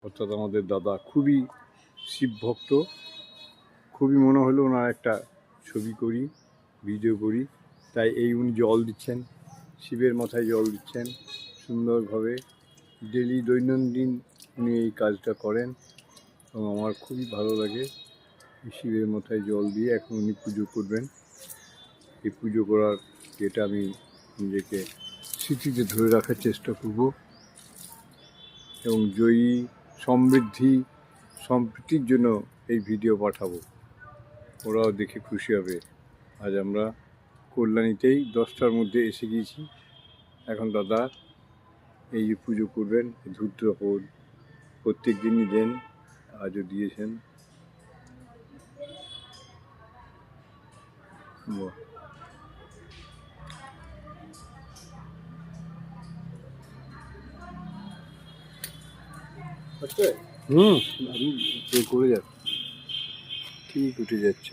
অর্থাৎ আমাদের দাদা খুবই শিব ভক্ত। খুবই মনে হলো ওনার একটা ছবি করি, ভিডিও করি, তাই এই উনি জল দিচ্ছেন, শিবের মাথায় জল দিচ্ছেন সুন্দরভাবে। ডেলি দৈনন্দিন উনি এই কাজটা করেন এবং আমার খুবই ভালো লাগে। শিবের মাথায় জল দিয়ে এখন উনি পুজো করবেন। এই পুজো করার যেটা আমি নিজেকে স্মৃতিতে ধরে রাখার চেষ্টা করব এবং জয়ী সমৃদ্ধি সম্প্রীতির জন্য এই ভিডিও পাঠাবো, ওরাও দেখে খুশি হবে। আজ আমরা কল্যাণীতেই 10টার মধ্যে এসে গিয়েছি। এখন দাদা এই যে পুজো করবেন, ধূপ প্রত্যেক দিনই দেন, আজও দিয়েছেন। করে যাচ্ছে, ঠিক উঠে যাচ্ছে।